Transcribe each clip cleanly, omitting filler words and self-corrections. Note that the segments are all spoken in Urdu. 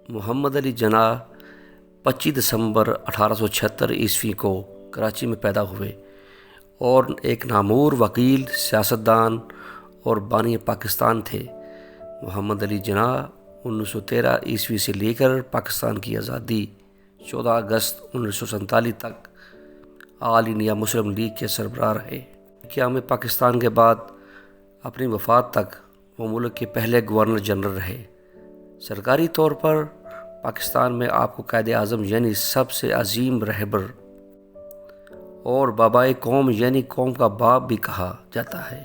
محمد علی جناح 25 دسمبر 1876 کو کراچی میں پیدا ہوئے اور ایک نامور وکیل، سیاستدان اور بانی پاکستان تھے۔ محمد علی جناح 1913 سے لے کر پاکستان کی آزادی 14 اگست 1947 تک آل انڈیا مسلم لیگ کے سربراہ رہے۔ قیام پاکستان کے بعد اپنی وفات تک وہ ملک کے پہلے گورنر جنرل رہے۔ سرکاری طور پر پاکستان میں آپ کو قائد اعظم یعنی سب سے عظیم رہبر اور بابائے قوم یعنی قوم کا باپ بھی کہا جاتا ہے۔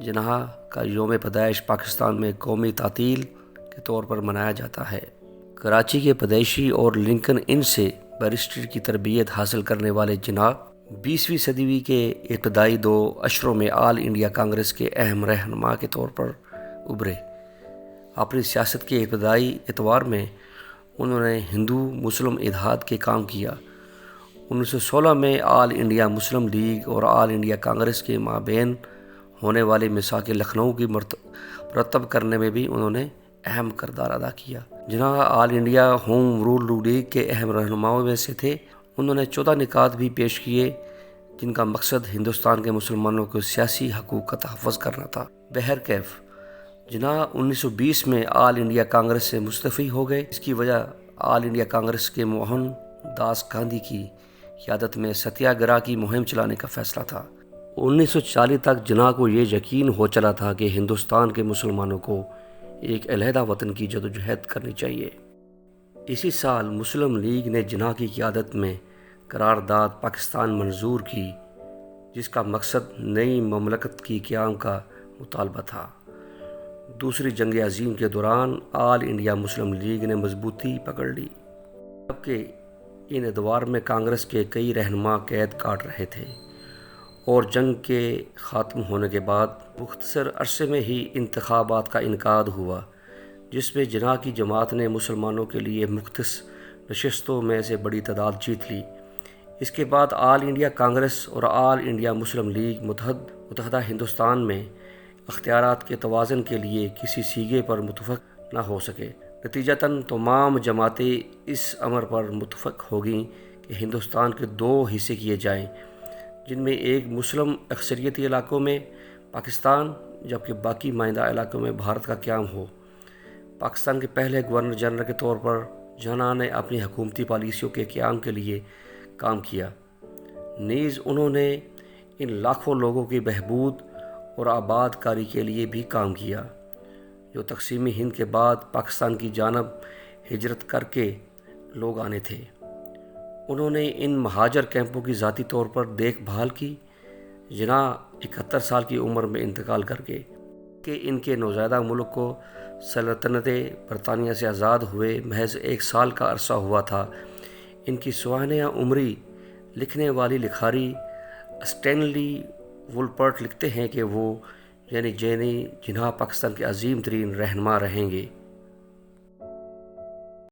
جناح کا یوم پیدائش پاکستان میں قومی تعطیل کے طور پر منایا جاتا ہے۔ کراچی کے پیدائشی اور لنکن ان سے بیرسٹری کی تربیت حاصل کرنے والے جناح 20ویں صدی کے ابتدائی 2 اشروں میں آل انڈیا کانگریس کے اہم رہنما کے طور پر ابھرے۔ اپنی سیاست کے ابتدائی ادوار میں انہوں نے ہندو مسلم اتحاد کے کام کیا۔ 1916 میں آل انڈیا مسلم لیگ اور آل انڈیا کانگریس کے مابین ہونے والے میثاق لکھنؤ کی مرتب کرنے میں بھی انہوں نے اہم کردار ادا کیا۔ جناح آل انڈیا ہوم رول لیگ کے اہم رہنماؤں میں سے تھے۔ انہوں نے 14 نکات بھی پیش کیے جن کا مقصد ہندوستان کے مسلمانوں کو سیاسی حقوق کا تحفظ کرنا تھا۔ بہرکیف جناح 1920 میں آل انڈیا کانگریس سے مستعفی ہو گئے۔ اس کی وجہ آل انڈیا کانگریس کے موہن داس گاندھی کی قیادت میں ستیہ گرہ کی مہم چلانے کا فیصلہ تھا۔ 1940 تک جناح کو یہ یقین ہو چلا تھا کہ ہندوستان کے مسلمانوں کو ایک علیحدہ وطن کی جدوجہد کرنی چاہیے۔ اسی سال مسلم لیگ نے جناح کی قیادت میں قرارداد پاکستان منظور کی، جس کا مقصد نئی مملکت کی قیام کا مطالبہ تھا۔ دوسری جنگ عظیم کے دوران آل انڈیا مسلم لیگ نے مضبوطی پکڑ لی، جبکہ ان ادوار میں کانگریس کے کئی رہنما قید کاٹ رہے تھے اور جنگ کے ختم ہونے کے بعد مختصر عرصے میں ہی انتخابات کا انعقاد ہوا، جس میں جناح کی جماعت نے مسلمانوں کے لیے مختص نشستوں میں سے بڑی تعداد جیت لی۔ اس کے بعد آل انڈیا کانگریس اور آل انڈیا مسلم لیگ متحدہ ہندوستان میں اختیارات کے توازن کے لیے کسی سیگے پر متفق نہ ہو سکے۔ نتیجتاً تمام جماعتیں اس امر پر متفق ہو گئیں کہ ہندوستان کے 2 حصے کیے جائیں، جن میں ایک مسلم اکثریتی علاقوں میں پاکستان جبکہ باقی مائندہ علاقوں میں بھارت کا قیام ہو۔ پاکستان کے پہلے گورنر جنرل کے طور پر جناح نے اپنی حکومتی پالیسیوں کے قیام کے لیے کام کیا، نیز انہوں نے ان لاکھوں لوگوں کی بہبود اور آباد کاری کے لیے بھی کام کیا جو تقسیم ہند کے بعد پاکستان کی جانب ہجرت کر کے لوگ آنے تھے۔ انہوں نے ان مہاجر کیمپوں کی ذاتی طور پر دیکھ بھال کی۔ جناح 71 سال کی عمر میں انتقال کر گئے کہ ان کے نوزائیدہ ملک کو سلطنت برطانیہ سے آزاد ہوئے محض 1 سال کا عرصہ ہوا تھا۔ ان کی سوانح عمری لکھنے والی لکھاری اسٹینلی وولپرٹ لکھتے ہیں کہ وہ یعنی جناح پاکستان کے عظیم ترین رہنما رہیں گے۔